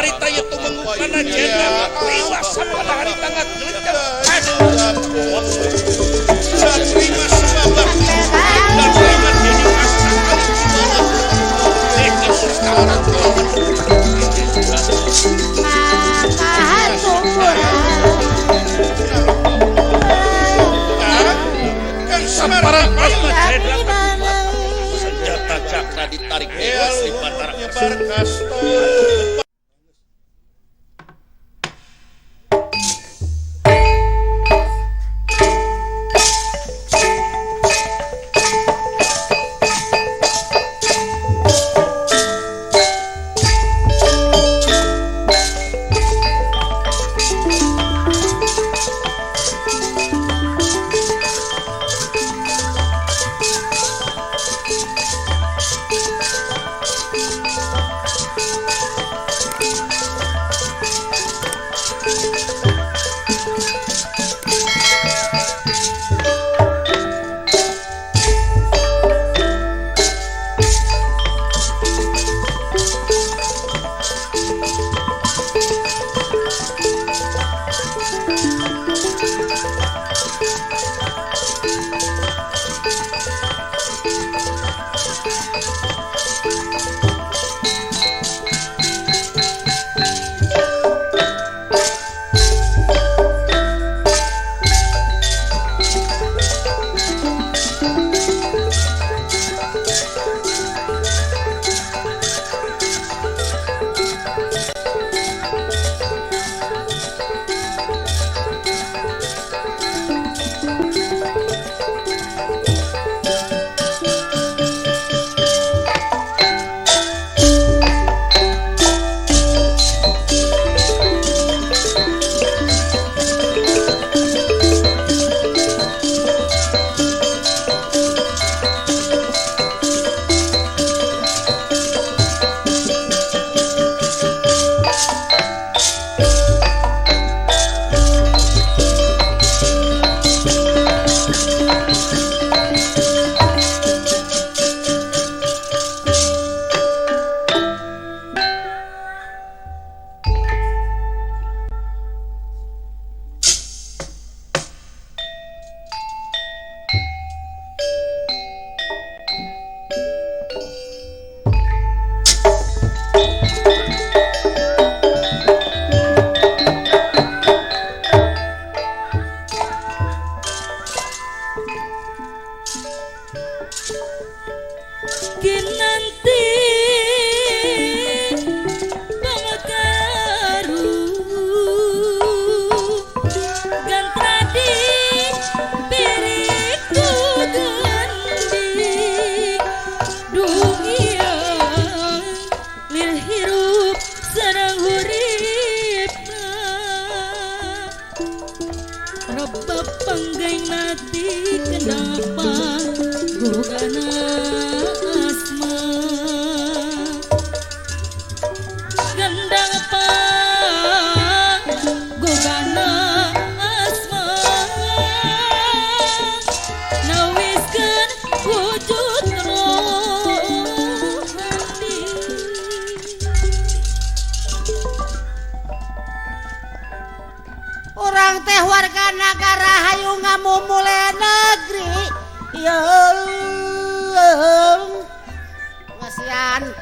harita itu mengukana jenderal liwas pada hari tanggal gelenjang terima sebab dan terima dedikasi sekarang kan samaran senjata cakra ditarik bebas di Batara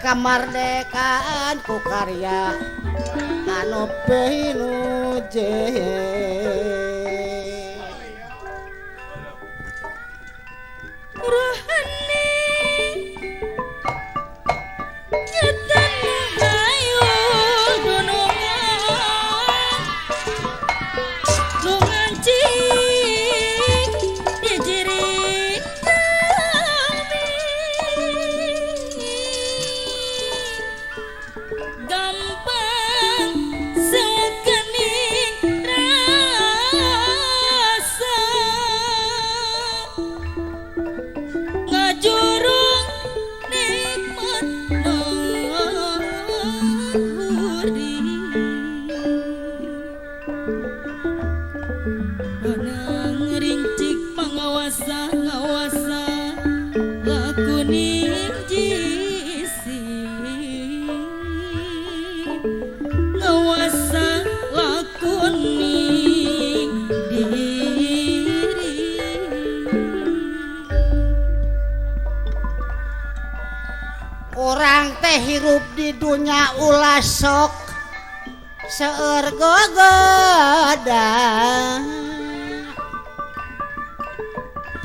kamardekaan ku karya anu pinuje rohani nyetan ayu gunungan nu ngancing di jiri gampang sekening rasa ngajurung nikmat nahuri anang rincik pangawasa ngawasa lakuning jisi ulah sok seueur gogoda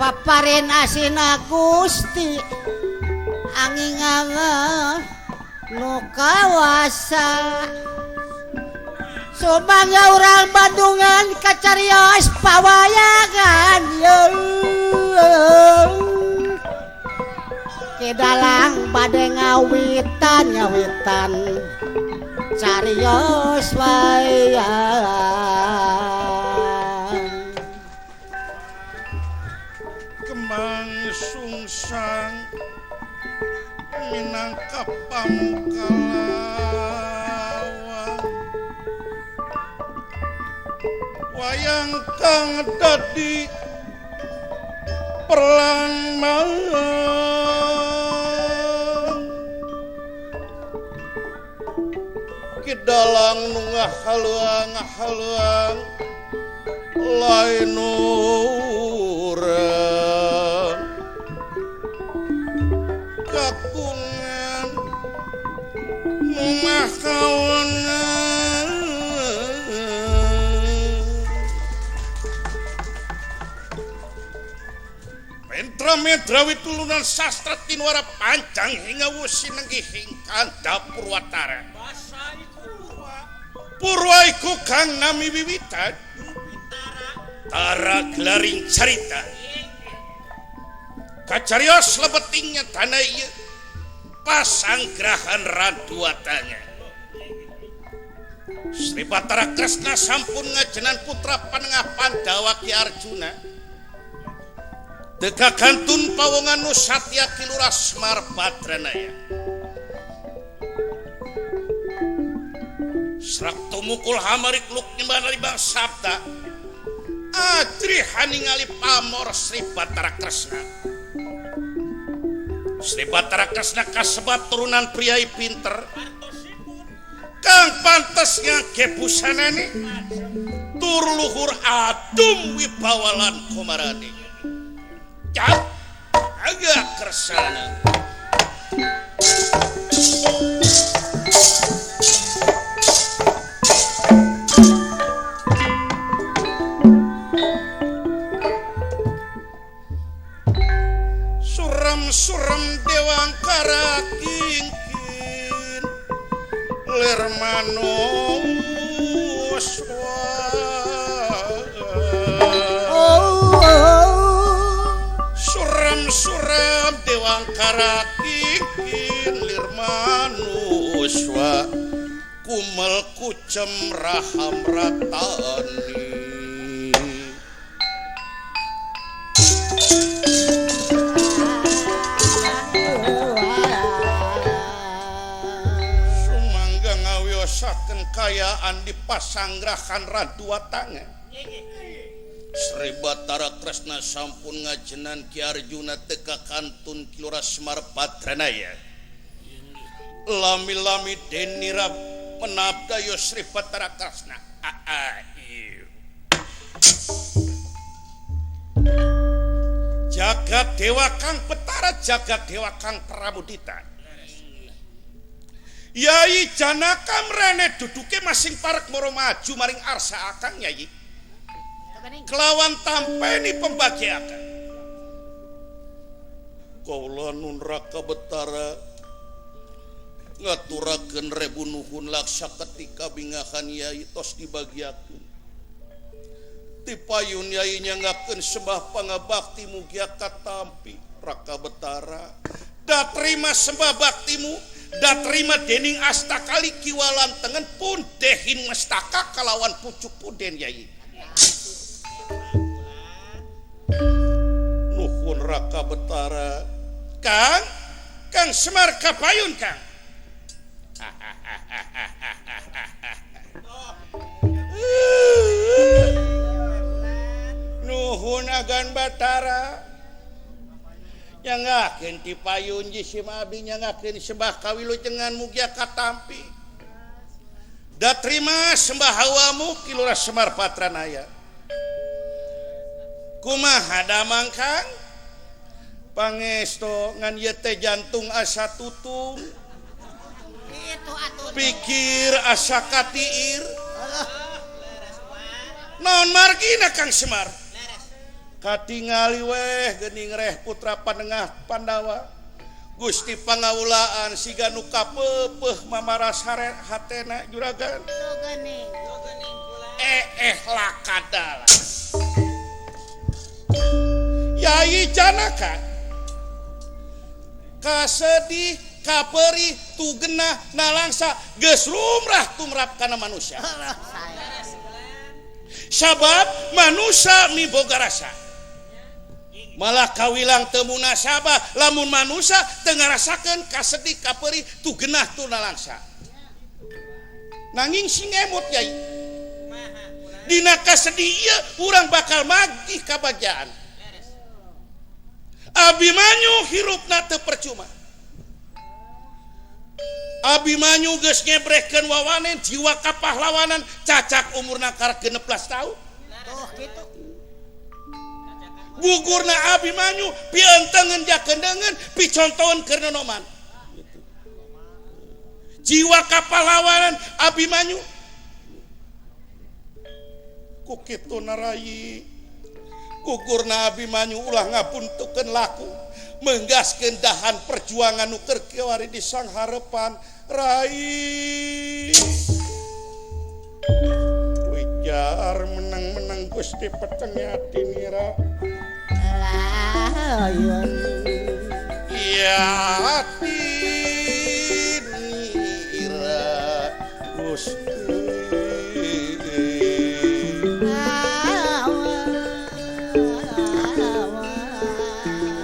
paparin asina Gusti angin nu kawasa Sumangga urang Bandungan kacarios pawayangan Kidalang bade ngawitan carios wayang Kembang sungsang minangka pamukalawan wayang kang dadi perlambang kidalang nu ngahaluang lain urang kakungan makawanan Mentra witulunan sastra tinuara pancang hingga wusi nenggihing kanda Purwatara Purwa iku kang nami wiwitan Tara gelaring carita kacarios lebetingnya tanah iya pasanggrahan raduatanya Sri Batara Kresna sampun ngajenan putra panengah Pandawa Ki Arjuna Dekakantun pawongan Nusatya Kilura Semar Badranaya Serak tumukul hamarik luk nyembana libang sabda Adri haningali pamor Sri Batara Kresna Sri Batara Kresna kasebat turunan priai pinter kang pantes ngake busanane tur luhur adum wibawalan komarane Cak agak kersana suram dewangkara kingkin lermanos suram dewangkara kingkin lirmanuswa kumel kucem raham ratani kekayaan di pasanggrahan raduatanga Sri Batara Kresna sampun ngajenan Ki Arjuna teka kantun Kilura Semar Badranaya lami-lami denira menabdayo Sri Batara Kresna jagat dewa kang Betara jagat dewa kang Pramudita Yai janaka mrene duduke masing parek moro maju maring arsa akang Yai kelawan tampeni pembagiakan kaula nun Raka Betara ngaturakeun rebu nuhun laksa ketika bingahan Yai tos dibagiakeun ti payun Yai nyangakeun sembah pangabakti mugia katampi Raka Betara da terima sembah baktimu da terima dening astakali kiwalan tengen pun dehin mestaka kalawan pucuk puden Yai nuhun Raka Betara Kang Semar kapayun Kang nuhun agan Batara yang ngakeun ti payun ji simabdi nyangakeun sembah kawilu jengan mugia katampi da terima sembah hawamu Kilura Semar Badranaya kumaha damang Kang pangesto ngan ieu teh jantung asa tutung pikir asa katiir naon margina Kang Semar katingali weh geuning reh putra panengah Pandawa Gusti pangaulaan siga nu kapeupeuh mamaras hatena juragan lakadala Yai Janaka kasedih kaperi tugenah nalangsa geus lumrah tumrap kana manusia sabab manusia miboga rasa malah kawilang teu munasabah lamun manusia teu ngarasakeun kasedih kaperi tugenah tu nalangsa nanging sing emut Yai dina kasedih ieu urang bakal magih kabagjaan Abimanyu hirupna teu percuma Abimanyu geus ngebrehkeun wawanen jiwa kapahlawanan cacak umurna karek 16 tahun gugurna Abimanyu pientengeun jakendeungeun picontohan keur nonoman jiwa kapahlawanan Abimanyu ku kitu narayi gugurna Abimanyu ulah ngapuntukeun laku menggaskeun dahan perjuangan nu keur kiwari di sang harepan rai wijar menang-menang Gusti petengnya tinira layon ya tinira Gusti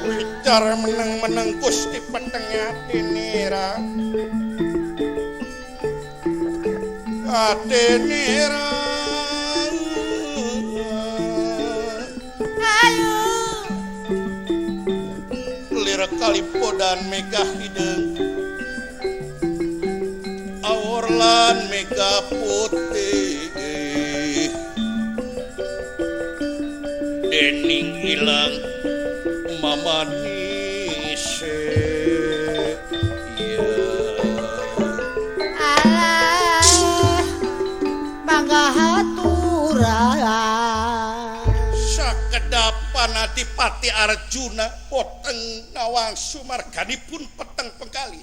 wijar menang-menang Gusti petengnya tinira atenira ayo lir kalipodan megah hideung aworlan mega putih dening ilang mamanise sakedapan Adipati Arjuna poteng nawang sumarganipun peteng penggali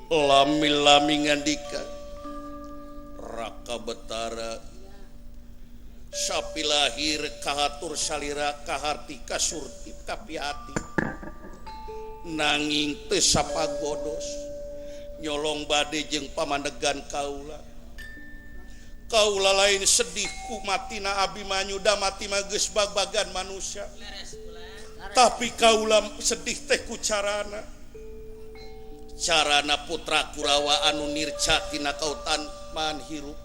lami-lami ngandika Raka Betara sapi lahir kahatur salira kaharti kasurti kapiati nanging teu sapagodos nyolong bade jeung pamandegan kaula kaula lain sedih ku matina Abimanyu da mati mah geus babagan manusia tapi kaula sedih teh ku carana putra Kurawa anu nirca tina kautan man hirup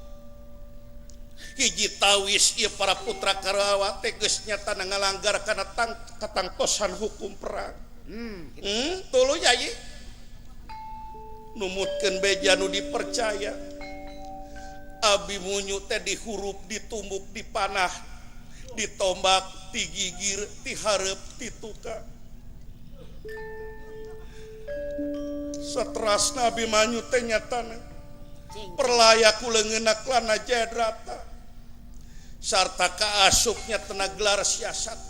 hiji tawis ieu para putra Kurawa teh geus nyata ngalanggar kana katangtosan hukum perang tuluy Yai numutkeun beja nu dipercaya Abimanyu teh dihurup ditumbuk dipanah ditombak digigir dihareup dituka saterasna Abimanyu teh nyatana perlaya ku leungeunna klana Jayadrata sarta kaasupnya tenaga gelar siasat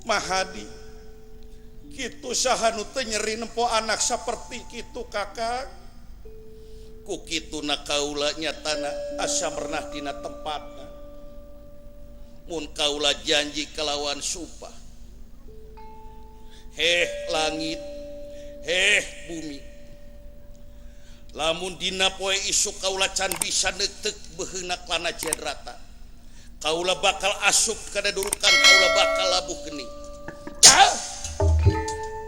Mahadi kitu saha nu teu nyeri nempo anak saperti kitu Kakang ku kituna kaula nyatana asa merenah dina tempatna mun kaula janji kelawan sumpah heh langit heh bumi lamun dina poe isuk kaula can bisa neuteuk beuheuna klana Jayadrata kaula bakal asup kada durukan kaula bakal labuh geuning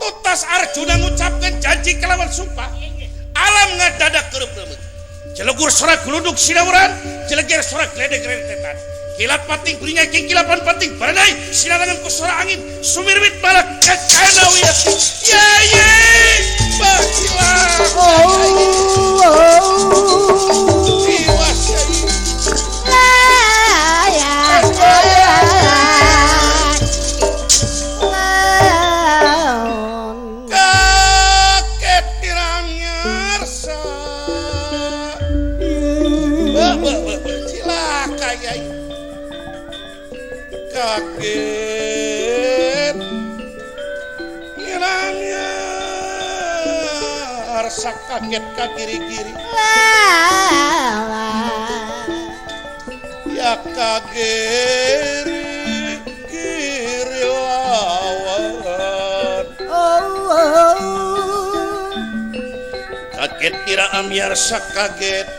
tutas Arjuna ngucapkeun janji kelawan sumpah alam ngadadak keureup-reumit jelegur sorak gluduk sinawuran jelegir sorak gledeg rentetan kilat pating kulingaking kilapan pating baranai sinarangan ku sora angin sumirbit balak kacana wiyati yai bakilah tiwas kaget tirang nyarsa Yai kaget irangnya rasa kaget ka kiri-kiri ya kaget kiri lawan kaget kira amyar sakaget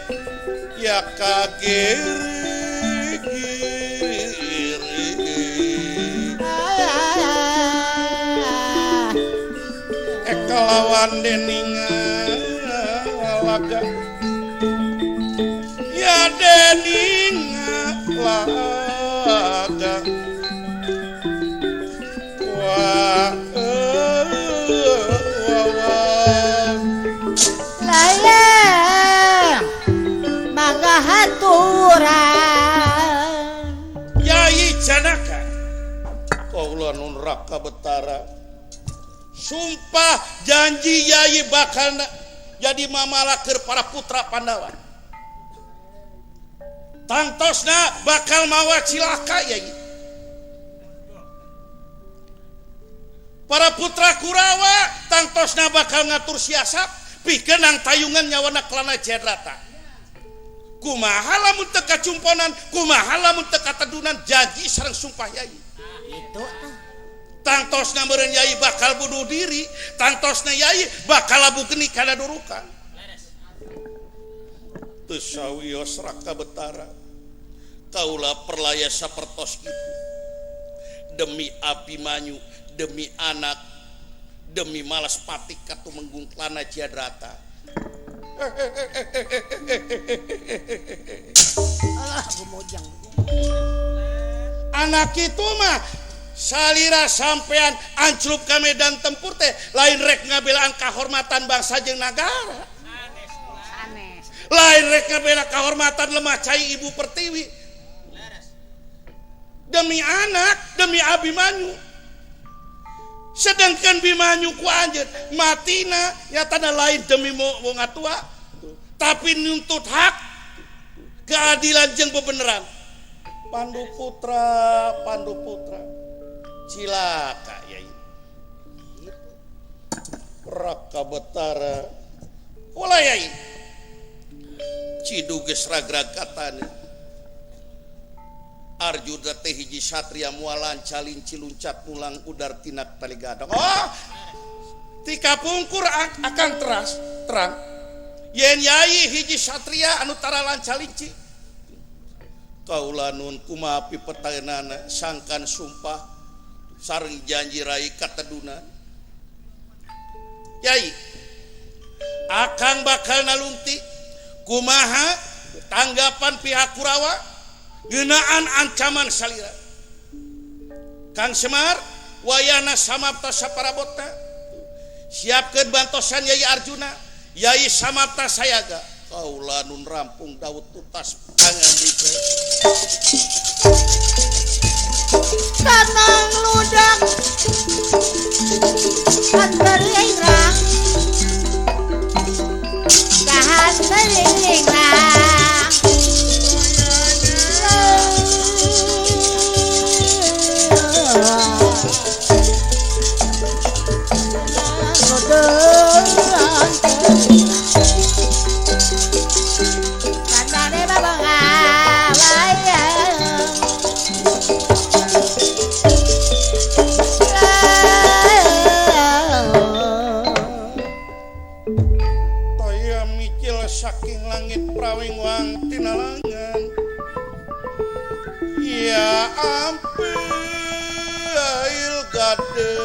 ya kaget lawan deninga laga ya deninga laga wah layang mangga haturan Yai Janaka kaula nun raka betara sumpah janji Yai bakal jadi mamalaker para putra Pandawa tangtosna bakal mawa cilaka Yai para putra Kurawa tangtosna bakal ngatur siasat pikeun nang tayungan nyawana kelana Jadrata kumaha lamun teu kacumponan kumaha lamun teu katedunan janji sareng sumpah Yai itu tangtosna meureun Yai bakal bunuh diri tangtosna Yai bakal labu geni kana durukan teu sawios raka betara kaula perlaya sapertos kitu demi Abimanyu demi anak demi malas patik katumenggung klana Jadrata alah gumojang anak itu mah salira sampean anclup ka medan tempur teh lain rek ngabelaan kahormatan bangsa jeung nagara sanes lain rek ngabela kahormatan lemah cai Ibu Pertiwi demi anak demi Abimanyu sedangkan Bimanyu ku anjeun matina nyatana lain demi wong atua tapi nuntut hak keadilan jeung bebeneran Pandu Putra cilaka Yai raka betara ulah Yai cidu geus ragragatan Arjuna teh hiji satria mualan calin ciluncat mulang udar tinak tali gadang oh tika pungkur akan terang yen Yai hiji satria anu tara lancalinci kaula nun kumaha pipetaeunana sangkan sumpah sareng janji rai katedunan Yai akang bakal nalunti kumaha tanggapan pihak Kurawa ngeunaan ancaman salira Kang Semar wayana samapta saparabotna siapkeun bantosan Yai Arjuna Yai samapta sayaga kaula nun rampung Daud tutas pangandika tanang ludak hantaringrang kahantaringrang saking langit prawing wang tinalangan ya ampil gade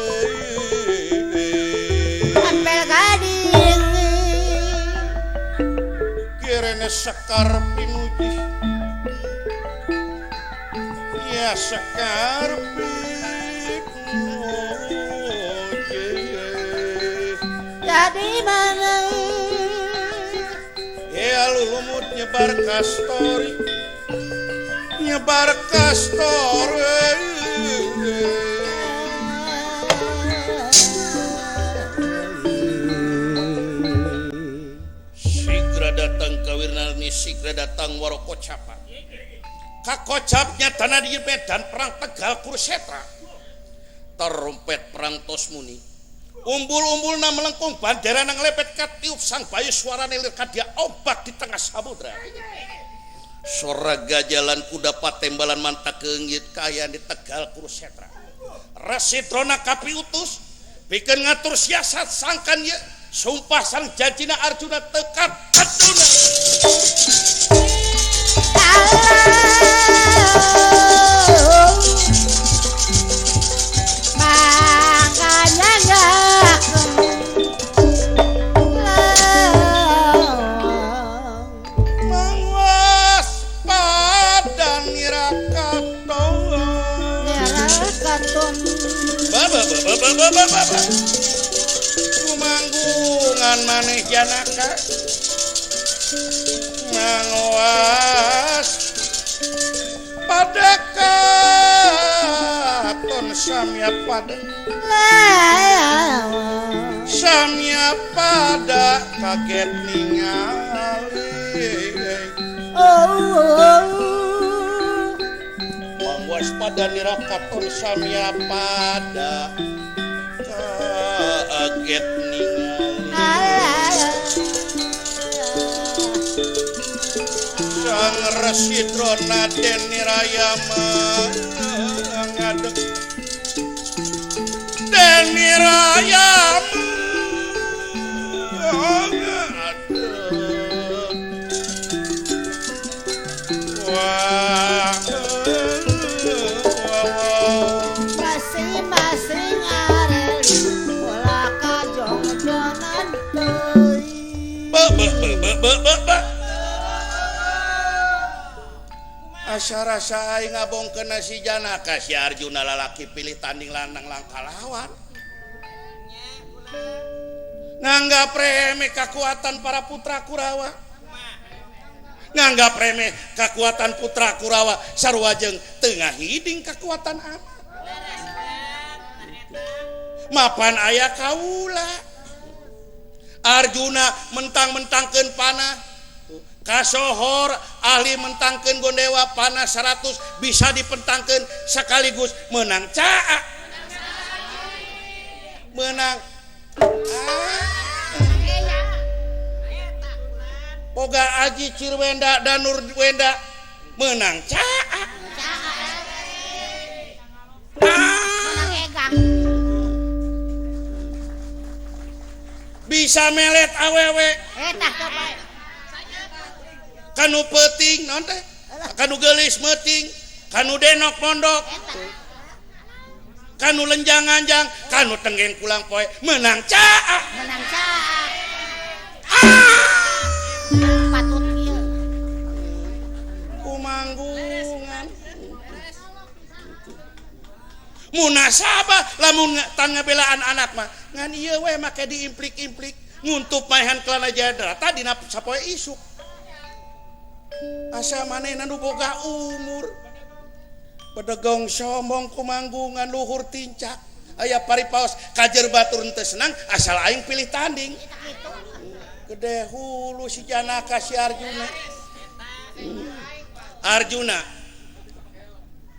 ampel gading kirene sekar pinuji ya sekar pinuji jadi mana ya lumut nyebar kastori nyebar kastori sigra datang kawirnalni sigra datang waroko capa kakocapnya tanah di medan perang Tegal Kurusetra terompet perang Tosmuni umbul-umbul na melengkung bandera nang lepet katiup sang bayu suara nelir kadia ombak di tengah samudra soraga jalan kuda patembalan manta keunggit kaya di Tegal Kurusetra Resitrona kapi utus bikin ngatur siasat sangkan ya sumpah sang janjina Arjuna tekat Arjuna makanya gak mangwas padan nirakaton baba kumanggungan maneh janaka mangwas pada katon samya pada kaget ningali mangwas pada nirakaton samya pada kaget ningali sang Residrona Deni Rayama ngadeg Deni Rayama ngadeg wah masing-masing areli bola kajong-jongan teuing asa-rasa aing ngabongkeun si Janaka si Arjuna lalaki pilih tanding lanang langkah lawan nganggap remeh kekuatan para putra Kurawa nganggap remeh kekuatan putra Kurawa sarua jeung teu ngahiding kekuatan amat mapan aya kaula Arjuna mentang-mentangkeun panah kasohor ahli mentangkeun Gondewa panah 100 bisa dipentangkeun sekaligus menang caa menang Boga Aji Cirwenda dan Nurwenda menang caa bisa melet awewe kanu peting naon teh kanu geulis meuting kanu denok pondok kanu lenjang-anjang kanu tenggeng pulang poe menang caa patut kieu kumanggungan munasabah lamun tan ngabelaan anak mah ngan ieu we make diimplik-implik nguntup maehan kelana jadra tadi na sapoe isuk asa manehna nu boga umur pedegong sombong kumanggungan luhur tincak aya paripaos kajer batur teu senang asal aing pilih tanding gede hulu si Janaka si Arjuna Arjuna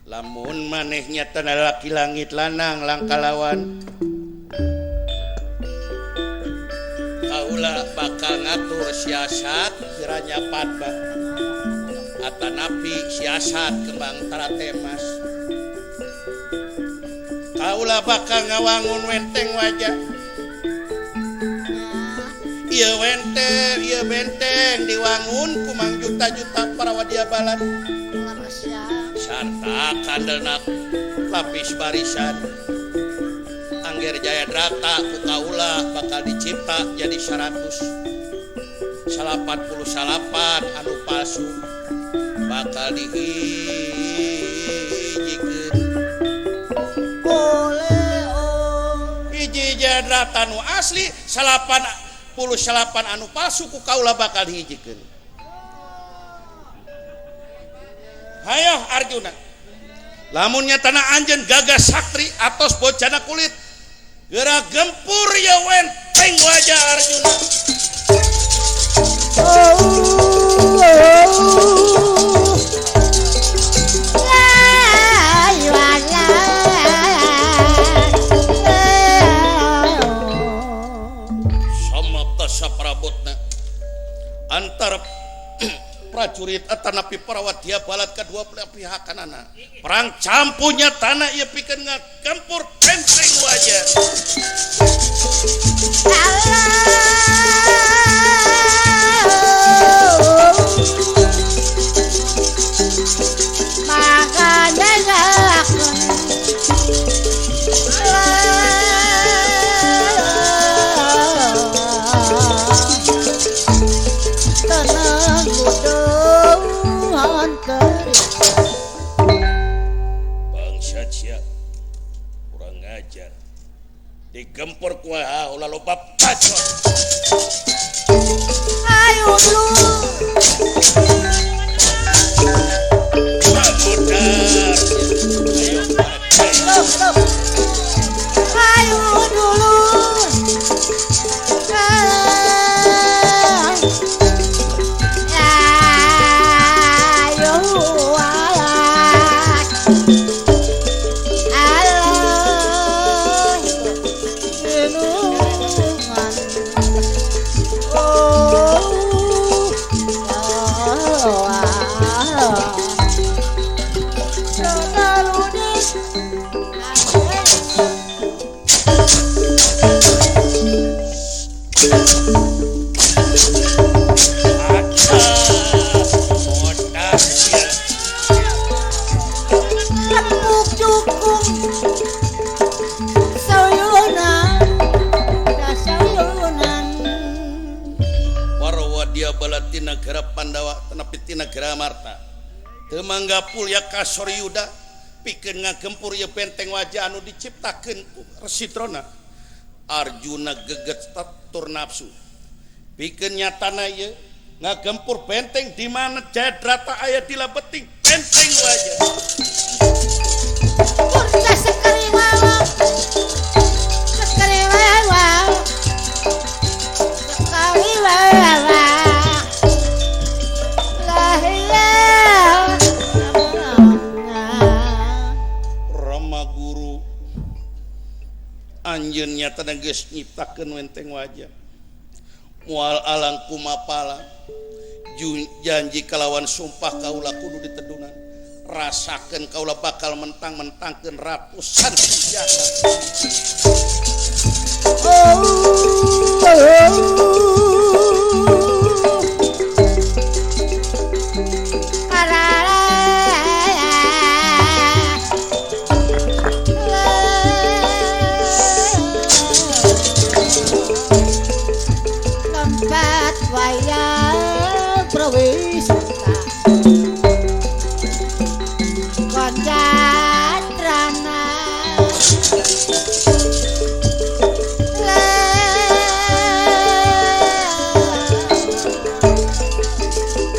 lamun manehnya tanah laki langit lanang langkah lawan kaula bakal ngatur siasat kiranya padba atanapi siasat kembang taratemas kaula bakal ngawangun wenteng wajah ieu wenteng ieu benteng diwangun kumang juta-juta para wadia balan sarta kandelna lapis barisan Angger Jayadrata ku kaula bakal dicipta jadi 100 salapan anu palsu bakal dihijikeun hiji Jayadrata nu asli 88 anu palsu ku kaula bakal dihijikeun hayo Arjuna lamunnya tanah anjeun gagas sakti atos bocana kulit gerak gempur ya wenteng wajah Arjuna prajurit atanapi perawat dia balat kedua belah pihak kanana perang campunya tanah ieu pikeun ngagempur benteng wajah makanya ngakun tenang kuduhan bangsa cia kurang ngajar digempur kuah ulah loba pacot ayo dulu modar ayo dulu ayo alat alat inungan oh Tepuk cukung sayunan sayunan warwa dia balati negara Pandawa tenapi ti negara Marta teu manggapul ya kasor Yuda pikeun ngagempur ya benteng wajah anu diciptakeun ku Resi Drona Arjuna geget tatur nafsu pikeun nyatana ieu ngagempur benteng di mana Jayadrata aya di labeting benteng wajah kursa sekali wawa sekali wawa lahir Rama Guru anjeun nyata geus nyiptakeun benteng wajah mual alang kumapala janji kalawan sumpah kaula kudu ditedunan rasakeun kaula bakal mentang-mentangkeun ratusan senjata lompat wayang prawisata konjantrana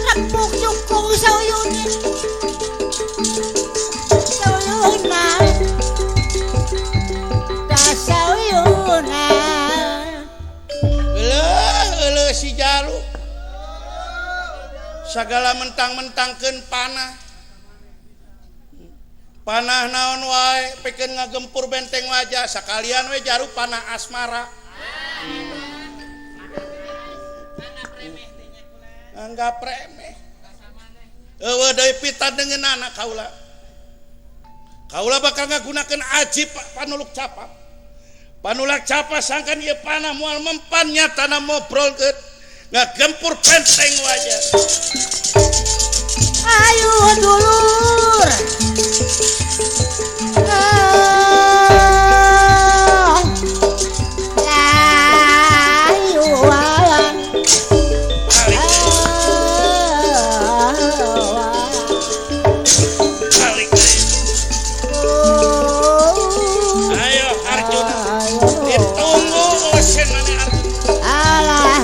repuk cukung sayunan sayunan si Jalu sagala mentang-mentangkeun panah naon wae pikeun ngagempur benteng wajah sakalian we Jaru panah asmara anggap remeh eueuh deui pita deungeunana kaula bakal ngagunakeun aji panuluk capa sangkan ieu panah moal mempan nyatana mobrolkeun ngagempur benteng wajah ayo dulur ayo walang balik ayo Arjuna ditunggu osen mana Arjuna alah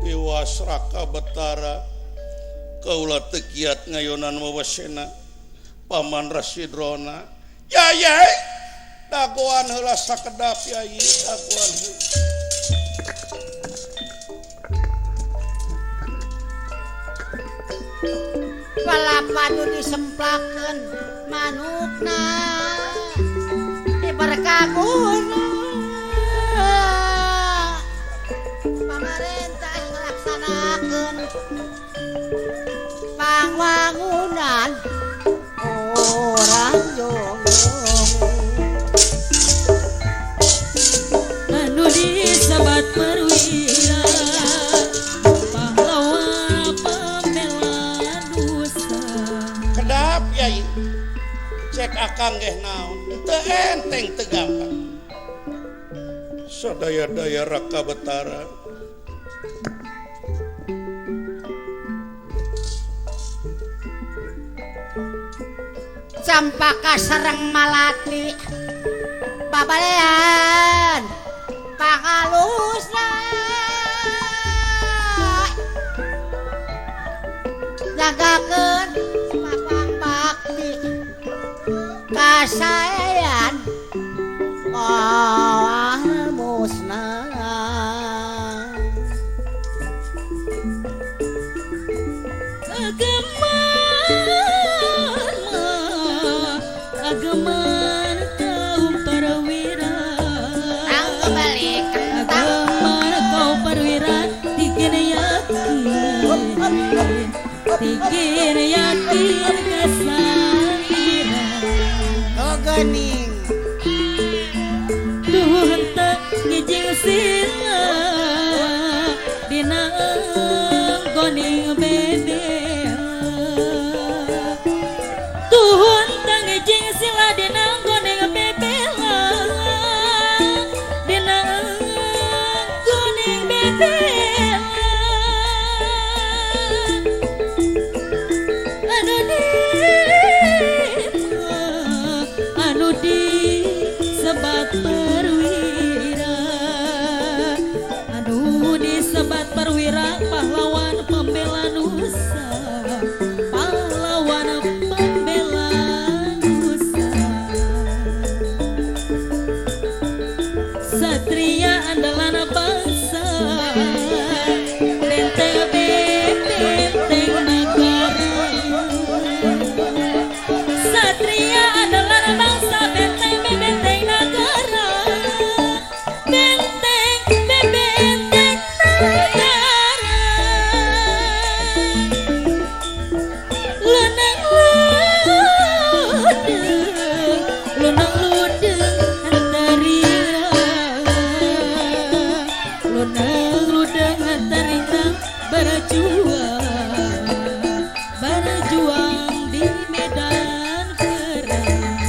Dewas Raka Betara kaula teu kiat ngayonan wawasena Paman Resi Drona yayai dagoan heula sakedap yai dagoan heula palapanu disemplakeun manukna berkaguna pemerintah ngelaksanakeun pangwangunan orang jonggong anu disebat perwira pahlawan pembela nusa. Kedap yai cek akang geh naon teu enteng teu gampang sadaya-daya Raka Betara Campaka sareng malati babalean pangalusna jagakeun papang bakti kasaean musnah Ageman kaum perwira tang kembali kentang Ageman kaum perwira Tikin yakin kesaira gening Duh henteu ngijing sila Dina goning bebel Duh henteu ngijing sila Dina goning bebel Dina goning bebel Anu di sebat perwira Anu disebat perwira pahlawan pembela nusa pahlawan pembela nusa satria andalan bangsa benteng benteng negara satria adalah bangsa benteng benteng negara benteng benteng negara lunang ludeng hantarira lunang ludeng hantarira berjuang di medan perang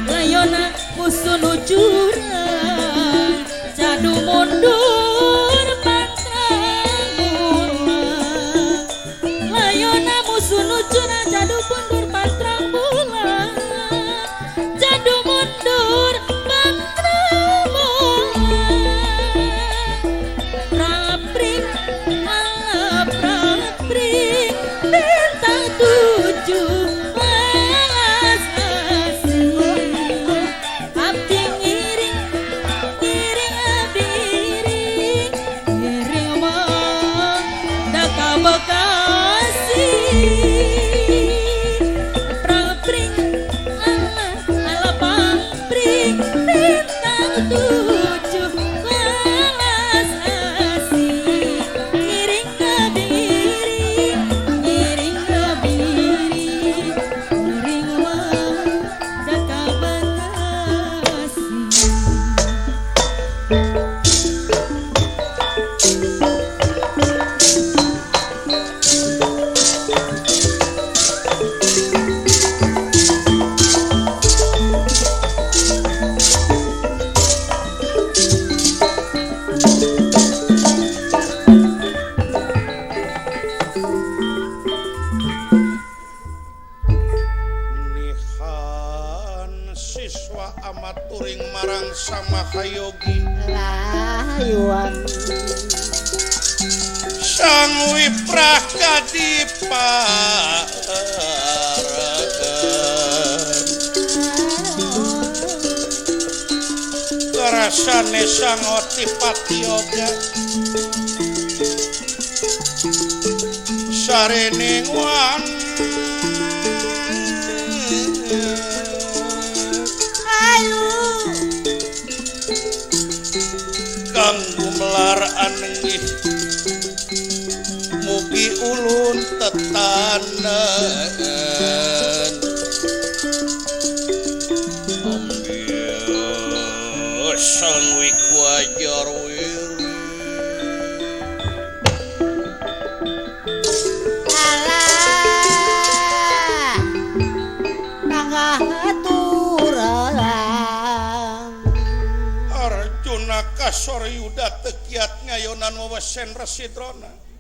layona musuh nujuran jadu mundur pantang bulan layona musuh nujuran jadu mundur pantang bulan jadu mundur pantang bulan prapring ala prapring bintang 7 welas asih abdi ngiring ngiring abdi ngiring ngiring wong daka Bekasi prapring ala pangpring bintang 7 welas asih ngiring abdi ngiring ngiring abdi ngiring ngiring wong daka Bekasi. nihan siswa amaturing marang samahayogi layuan sang wiprah kadiparan karasane sang Otipati Yoga sarening wan kahanan ambil sang wikwajar wiri alah pangaturang Arjuna Kasoryuda tekiat ngayonan wewesen Residrona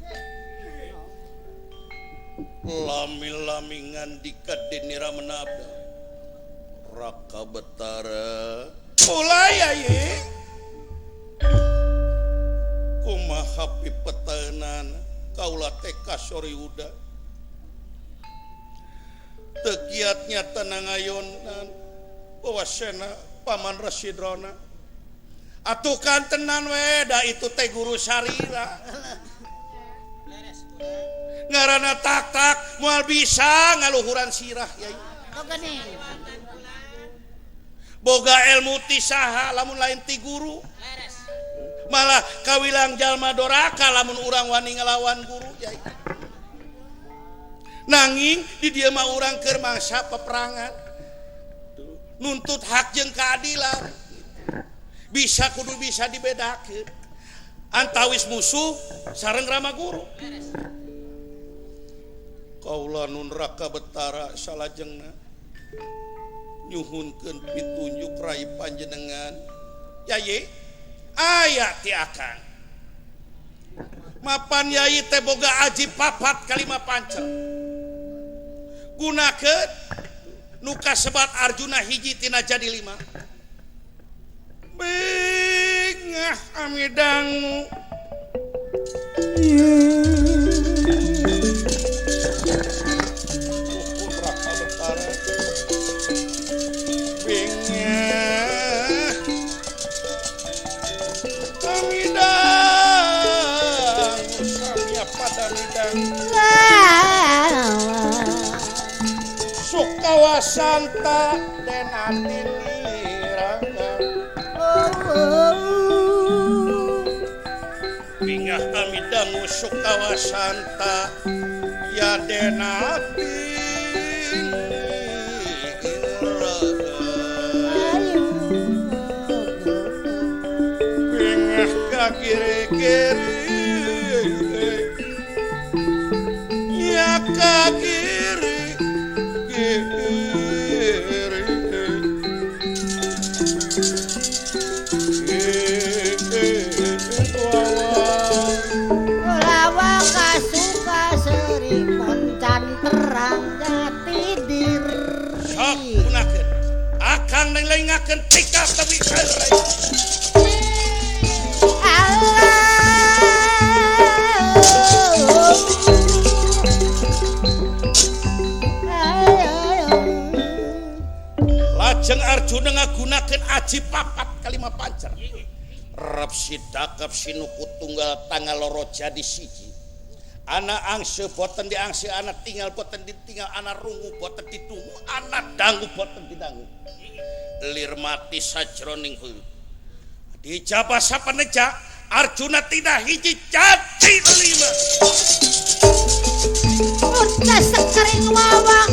lami-lamingan dikadinira menabda Raka Betara mulai aye kumaha pipeteunan kaula teh Kasoryuda tegiatnya tenang ayonan wewasena paman Residrona atuh kan tenan we da itu teh guru sarira ngarana tak moal bisa ngaluhuran sirah yai Geuning boga ilmu ti saha lamun lain ti guru malah kawilang jalma doraka lamun urang wani ngelawan guru yai nanging di dieu mah urang keur mangsa peperangan nuntut hak jeung keadilan bisa kudu bisa dibedakeun antawis musuh sareng rama guru kaula nun Raka Betara salajengna nyuhunkeun pitunjuk rai panjenengan Yai aya ti akang mapan Yai teh boga aji papat kalima pancer gunakeun nu kasebat Arjuna hiji tina jadi 5 bengah amidangu Raka Betara bengah amidangu samia pada midang sukawasanta denatini bingah amidangu sukawasanta ya denati bingah kagiri-giri ya kagiri lawa kasuka seripun can terang jati diri sok gunakeun akang nenglengakeun tika tebi karai lajeng Arjuna ngagunakeun aji papat kalima pancer rep sidakep sinuku tunggal tanggal loro jadi siji anak angse boten diangse anak tinggal boten ditinggal anak rungu boten ditungu anak dangu boten didangu lir mati sajroning heueuh dijaba sapaneja Arjuna tidak hiji jadi 5 udah sekering wawang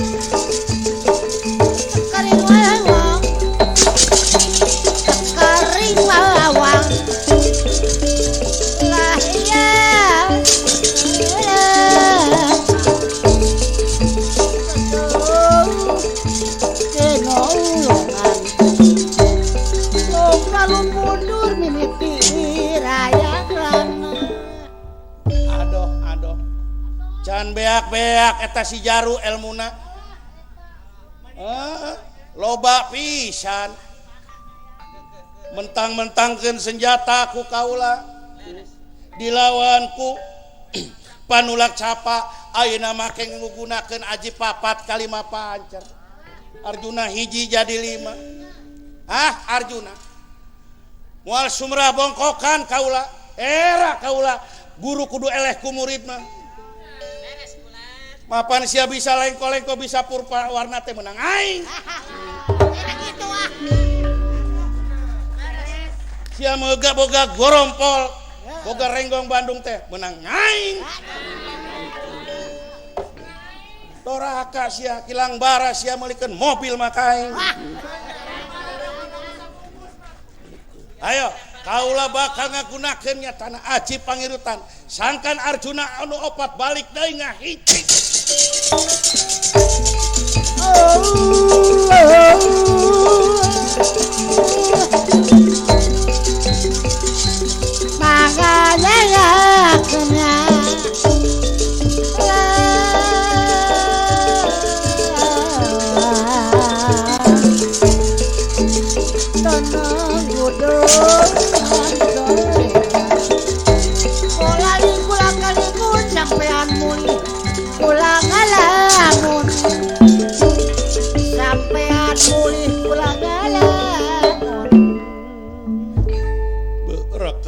sekering wawang sekering wawang lah ya kenolongan lo kalau mundur mimiti raya lana aduh can beak-beak eta si jaru elmuna loba pisan mentang-mentangkeun senjata ku kaula dilawanku panulak capa ayeuna make ngugunakeun aji papat kalima pancer Arjuna hiji jadi 5 Arjuna moal sumrah bongkokan kaula era kaula guru kudu eleh ku murid mah mapan sia bisa lengko-lengko bisa purpa warna teh menang aing gitu ah sia boga gorompol boga renggong Bandung teh menang aing doraka sia kilang bara sia melikeun mobil makaing. Ayo kaula bakal ngagunakeun nya tanah aji pangirutan sangkan Arjuna anu opat balik deui ngahiji.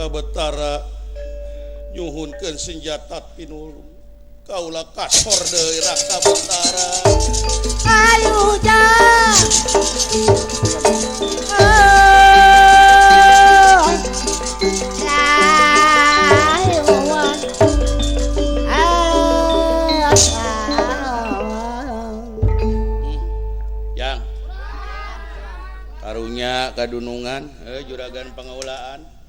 Betara nyuhunkeun senjata pinulung kaula kasor deui Raka Betara. Ayo Yang karunya kadunungan juragan pangaulaan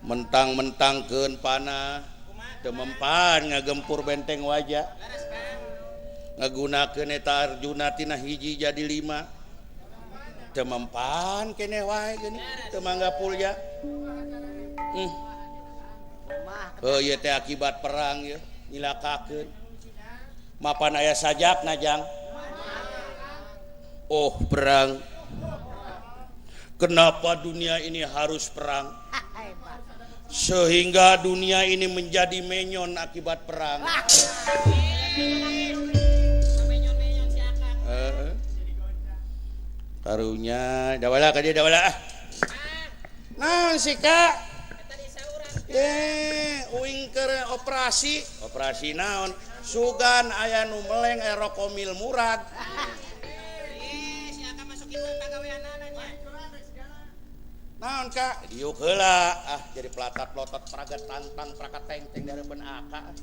mentang-mentangkeun panah teu mempan ngagempur benteng wajah ngagunakeun eta Arjuna tina hiji jadi 5 teu mempan keneh wae geuning teu mangga pulja. Ieu teh akibat perang ye nyilakakeun mapan aya sajakna Jang. Oh perang, kenapa dunia ini harus perang? Sehingga dunia ini menjadi menyon akibat perang. Karunya dawala ka dia dawala. Naon sih Kak? Uing keur operasi. Operasi naon? Sugan aya nu meleng aya rokomil murad. Naon Kak? Diuk heula jadi pelatat-plotot pragat tantang prakat teng-teng darebeun aka.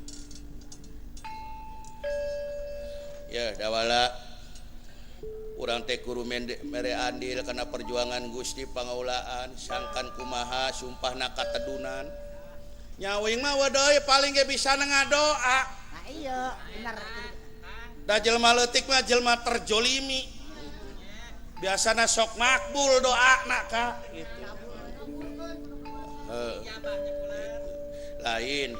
Ya dawala urang teh kudu mere andil kana perjuangan Gusti Pangaulaan sangkan kumaha sumpahna katedunan. Nyawing mah wadoy paling ge bisa ngadoa. Nah iya bener. Da jelema leutik mah jelema terjolimi. Biasana sok makbul doana Kak gitu. Lain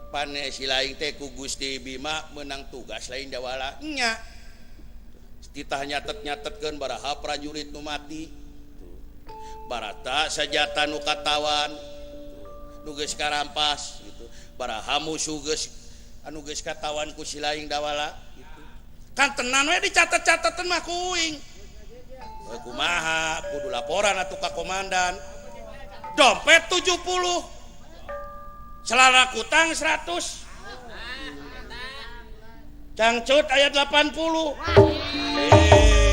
pane si lain teh ku Gusti Bima menang tugas lain dawala nya titah nyatet-nyatetkeun baraha prajurit nu mati barata sajata nu katawan nu geus karampas gitu baraha musuh geus anu geus katawan ku si lain dawala gitu kan tenan we dicatet-catetan mah kuing kumaha kudu laporan atuh ka komandan dompet 70 celana kutang 100 cangcut ayat 80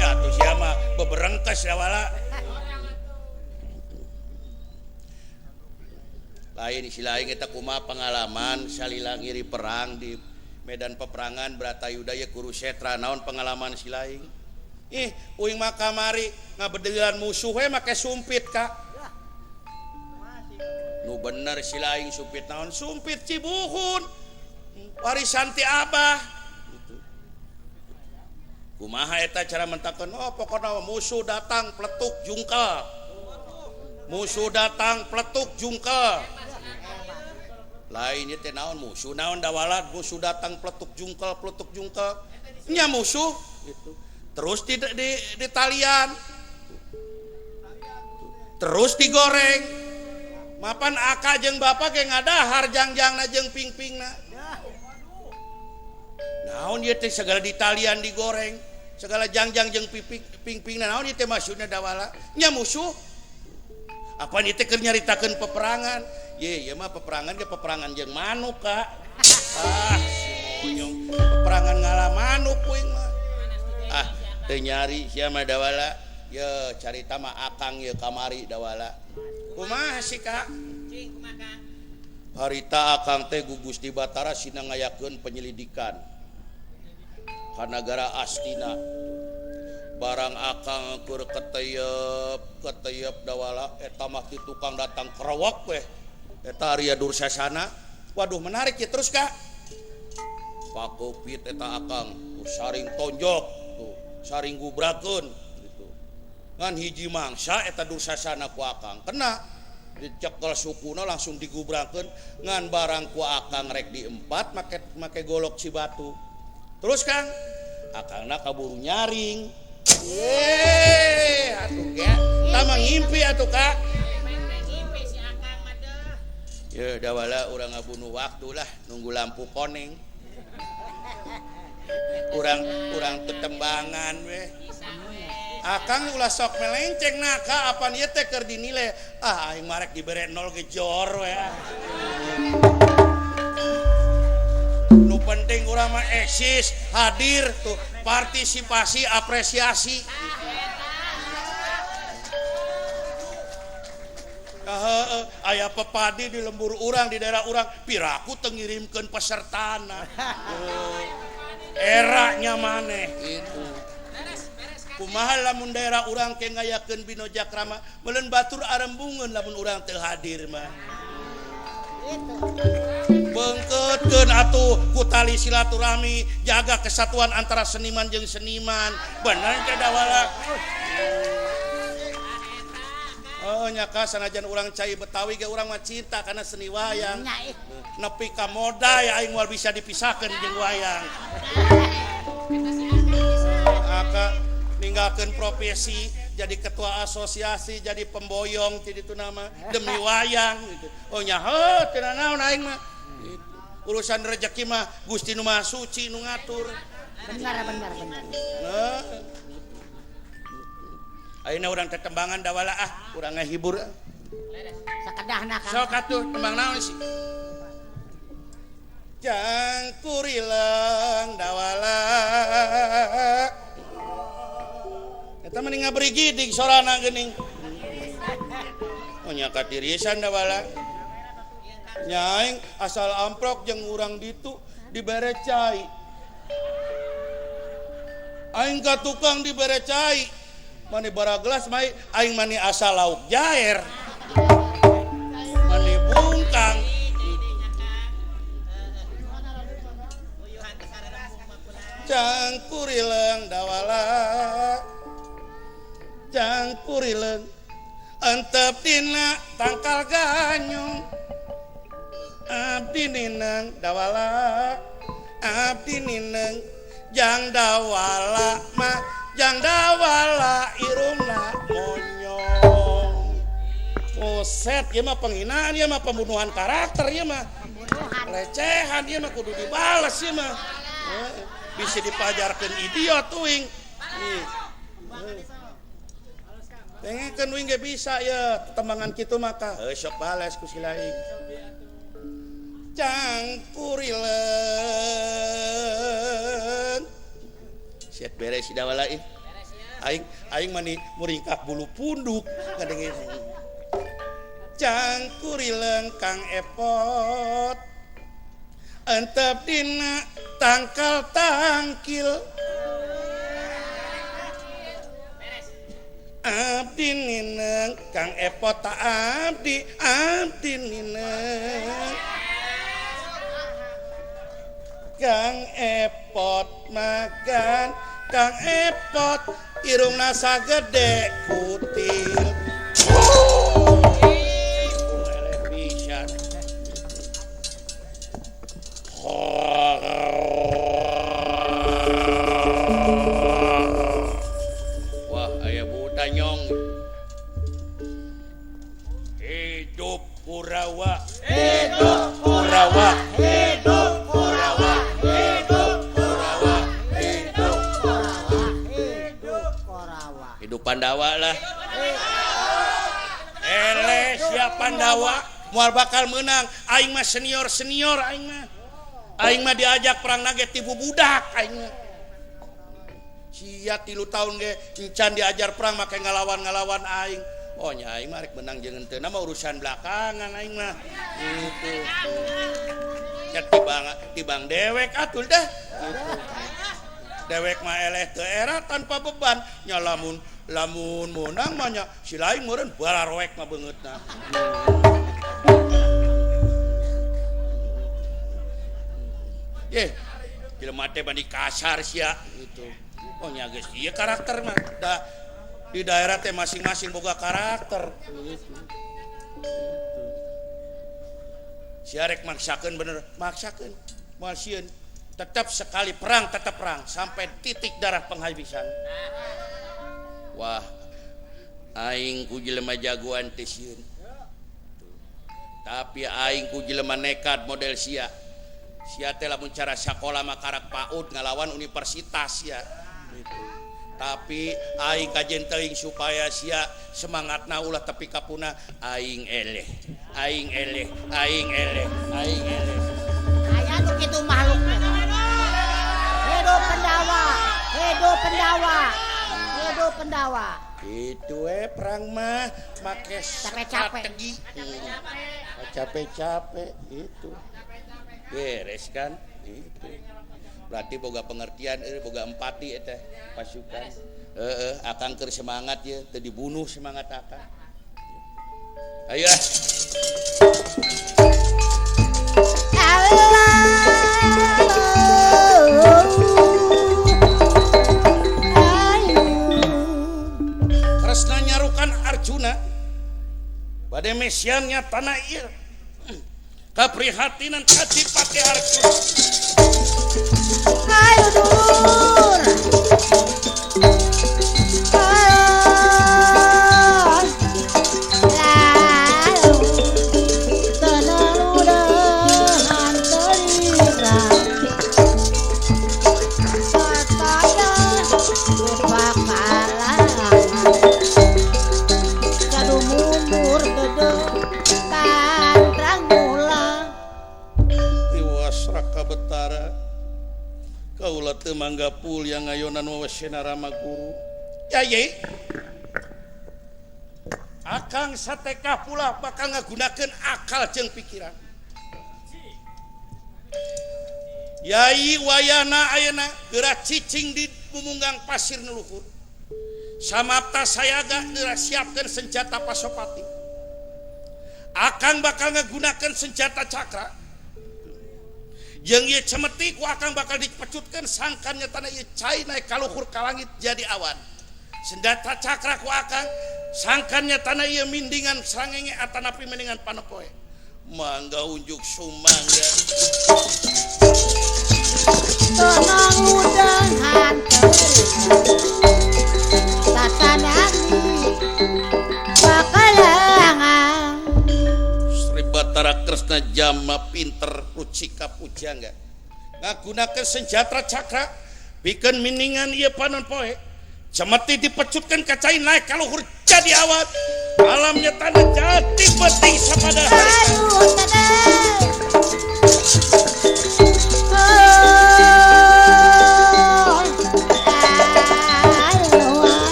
atuh sia mah beberengkes dawala lain si lain kita kumaha pengalaman salila ngiri perang di medan peperangan Bratayuda ye Kurusetra naon pengalaman si lain uing mah kamari ngabedeulan musuh we make sumpit Kak nu bener si lain sumpit naon sumpit Cibuhun warisan ti Abah gitu. Kumaha eta cara mentakeun pokona musuh datang pletuk jungkel musuh datang pletuk jungkel lain ieu teh naon musuh naon dawala musuh datang pletuk jungkel nya musuh gitu terus di talian terus digoreng mapan aka jeung bapak ge ngadahar jangjangna jeung pingpingna naon ieu teh segala ditalian digoreng segala jangjang jeung pingpingna naon ieu teh maksudna dawala nya musuh apa ieu teh keur nyaritakeun peperangan ye ieu mah peperangan ge peperangan jeung manuk Kak simonyong peperangan ngalah manuk kuing mah teu nyari sia mah dawala ye carita mah akang ye kamari dawala kumaha sih Kak? Harita akang teh Gugus di Batara sina ngayakeun penyelidikan ka negara Astina barang akang keur keteyep dawala eta mah ti tukang datang kerewok weh eta Arya Dursasana. Waduh menarik ya terus Kak. Pakopit eta akang tuh saring tonjok tuh saring gubrakeun gitu. Ngan hiji mangsa eta Dursasana ku akang kena dicekel sukuna langsung digubrakeun ngan barang ku akang rek diempat make golok cibatu. Terus Kang akangna kaburu nyaring. Atuh ya, tamang ngimpi atuh Kak. Ya dawala urang ngabunuh waktu lah nunggu lampu koneng. Urang tetembangan we. Akang ulah sok melenceng naka apan ieu teh keur dinilai. Aing marek dibere 0 ge jor we. Nu penting urang mah eksis, hadir tuh, partisipasi, apresiasi. Aya pepadi di lembur urang di daerah urang, piraku teu ngirimkeun pesertana. Eranya maneh itu. Kumaha lamun daerah urang ke ngayakeun Bino Jakrama, meuleun batur arembungeun lamun urang teu hadir mah. Beungkeutkeun atuh ku tali silaturahmi, jaga kesatuan antara seniman jeung seniman. Bener teh dawala. Oh nyaka sanajan urang cai Betawi ge urang mah cinta kana seni wayang. Nepi ka moda ya aing moal bisa dipisahkeun jeung wayang. Aka ninggalkeun profesi jadi ketua asosiasi jadi pemboyong ti ditu nama demi wayang gitu. Oh nya heuh teu naon aing mah. Urusan rezeki mah Gusti Nu Maha Suci nu ngatur. Benar. Nah. Ayeuna urang tetembangan dawala urang ngahibur. Sakedahna Kang. Sok atuh tembang naon sih? Jangkurileng dawala. Eta mah ngaberi gidig sorana geuning. Oh nya katirisan dawala. Nyaing asal amprok jeung urang ditu dibere cai. Aing ka tukang dibere cai. Mani bara gelas mai aing mani asal lauk jaer. Mani bungkang. Cangkurileng dawala. Cangkurileng antep dina tangkal ganyong. Abdi nineng dawala. Abdi nineng jang dawala mah jang dawala irungna monyong. Buset, ieu mah penghinaan, ieu mah pembunuhan karakter, ieu mah pelecehan, ieu mah kudu dibales ieu mah. Bisa dipajarkeun idiot uing. Pengen uing ge bisa ya tembangan kitu maka sok bales ku silaing. Cangkurileng siat beres si dawala aing mani muringkak bulu punduk ngadengin. Cangkurileng Kang Epot antep dina tangkal tangkil. Abdi nineng Kang Epot tak abdi nineng Kang Epot makan Kang Epot irungna sagede kutil. Wah aya buta nyong. Hidup Kurawa, hidup Kurawa, hidup Kurawa, hidup Kurawa, hidup Kurawa, Hidup Korawa. hidup Pandawa lah. Siap Pandawa moal bakal menang. Aing mah senior aing mah diajak perang nage tibu budak aing mah. Sia 3 tahun ge encan diajar perang make ngalawan aing. Oh nya aing mah rek menang jeung henteu mah urusan belakangan aing mah. Gitu. Ya tibang dewek atuh dah. Gitu. dewek mah eleh teu era tanpa beban nya lamun menang mah nya si lain meureun bararoek mah beungeutna. Jelema teh bani kasar sia gitu. Oh nya geus ieu karakter mah. Di daerah teh masing-masing boga karakter. Gitu. Sia rek maksakeun bener, maksakeun. Moal sieun tetap sekali perang tetap perang sampai titik darah penghabisan. Wah, aing ku jelema jagoan teh sieun. Tapi aing ku jelema nekat model sia. Sia teh lamun cara sakola mah karak PAUD ngalawan universitas ya gitu. Tapi aing kajen teuing supaya sia semangatna ulah tepi kapuna aing eleh. Aya nu kitu makhlukna. Hidup pendawa. Itu perang mah make strategi. Capek-capek itu. Beres kan itu berarti boga pengertian boga empati eta pasukan akang keur semangat ya teu dibunuh semangat akang ayo Kresna nyarukan Arjuna bade mesiannya tanah ieu kaprihatinan Adipati Arjuna. Ayo dur. Kaulah teu manggapul yang ngayonan wawasena Rama Guru. Yai. Akang satekah pula bakal ngagunakeun akal jeung pikiran. Yai wayana ayeuna geura cicing di mumunggang pasir nu luhur. Samapta sayaga geura siapkeun senjata pasopati. Akang bakal ngagunakeun senjata cakra. Yang ieu cemeti ku akang bakal dipecutkeun sangkannya tanah ieu cai naik ka luhur ka langit jadi awan. Senjata cakra ku akang sangkannya tanah ieu mindingan srangenge atanapi mendingan panopoe. Mangga unjuk sumangga. Tenang udahan tatanani bakalangan Batara Kresna Jama pinter rucika pujangga ngagunakeun senjata cakra pikeun miningan ieu panon poe cemeti dipecutkeun ka cai naik ka luhur jadi awan alamnya tanah jadi penting sapada hari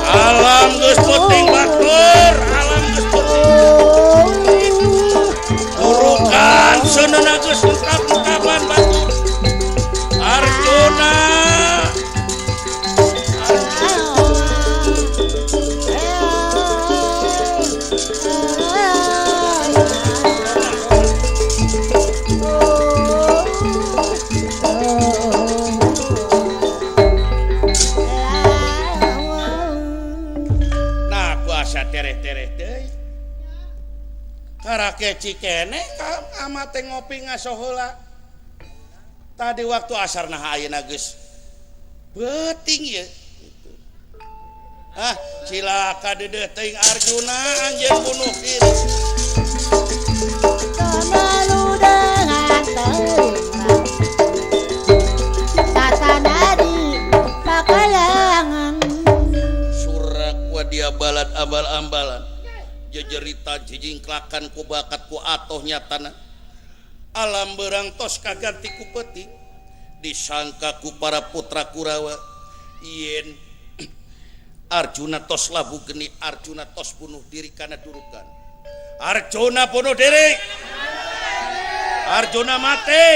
alam geus penting batur alam geus urukan seunana geus ungkap-ungkapan batur Arjuna nah kuasa tereh-tereh deui karake cikene ka amate ngopi ngaso heula tadi waktu asar nah ayeuna geus beuting ye gitu. Cilaka dedeh teuing Arjuna anjeun bunuh diri Tanalu dengan teuing tatanadi bakalangan surak wa dia balad ambal-ambalan jejerita jijingklakan ku bakat ku atoh nyatana alam berang tos kaganti ku peti disangka ku para putra Kurawa yen Arjuna tos labu geni Arjuna tos bunuh diri kana durukan Arjuna bunuh diri Arjuna mati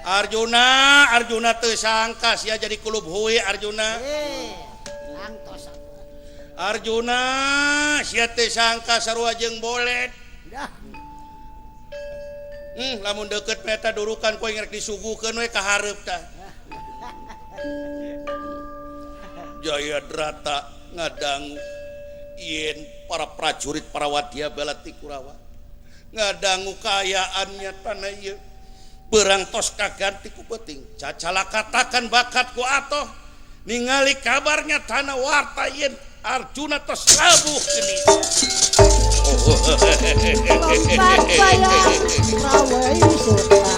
Arjuna teu sangka sia jadi kulub huwe Arjuna. Langtos aku. Arjuna sia teu sangka sarua jeung bolet. Dah. Lamun deket meta durukan koe ngerek disuguhkeun we ka hareup tah. Jayadrata ngadangu yen para prajurit para wadya balati Kurawa ngadangu kaayaannya tanah ieu beurang tos kaganti ku peuting cacala katakan bakatku atoh ningali kabarnya tanah warta yen Arjuna tos labuh geuning Kompak bayang rawai suta.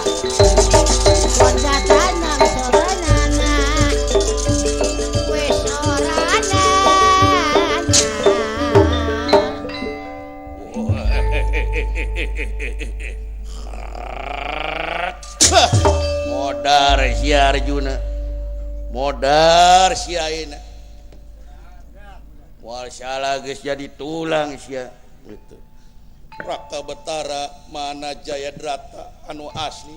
Wajatana soranana. Wis soranana. modar si Arjuna modar si ayeuna moal salah geus jadi tulang sia gitu. Raka Betara mana Jayadrata anu asli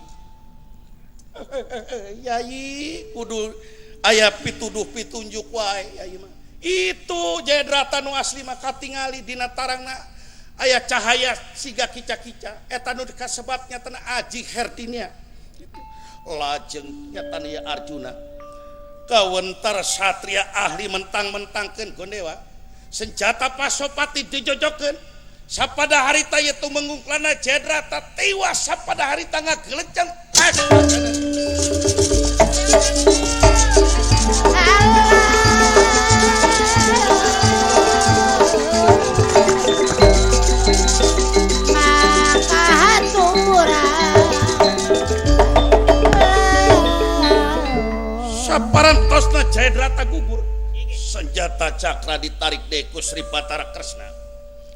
Yai kudu aya pituduh pitunjuk wae Yai mah itu Jayadrata anu asli mah katingali dina tarangna aya cahaya siga kica-kica eta nu kasebabnya tana Aji Herdinia gitu. Lajeng nyata ya Arjuna kawentar satria ahli mentang-mentangkeun Gondewa senjata Pasopati dijojokeun sapada harita itu mengungklana Jayadrata tewas sapada harita ngageleceng saparantosna Jayadrata gugur senjata cakra ditarik deku Sri Batara Kresna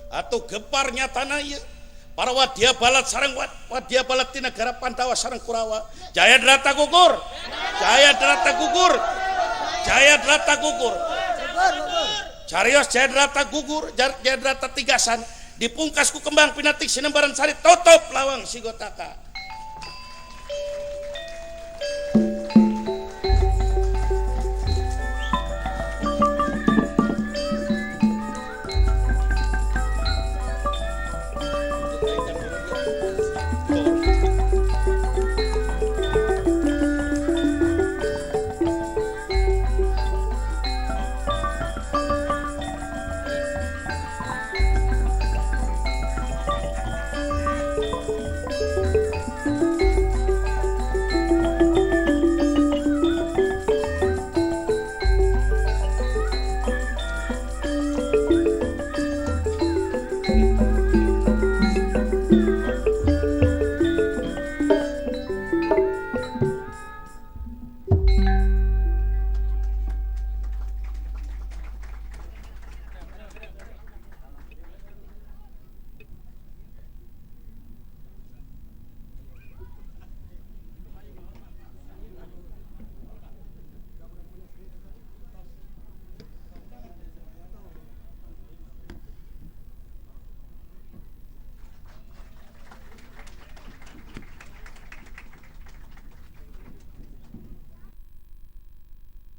atau geparnya tanah ieu para wadya balat sareng wadya balat di negara Pandawa sareng Kurawa Jayadrata gugur Jayadrata gugur Jayadrata gugur carios Jayadrata gugur Jayadrata tigasan dipungkas ku kembang pinatik sinembaran sari tutup lawang Sigotaka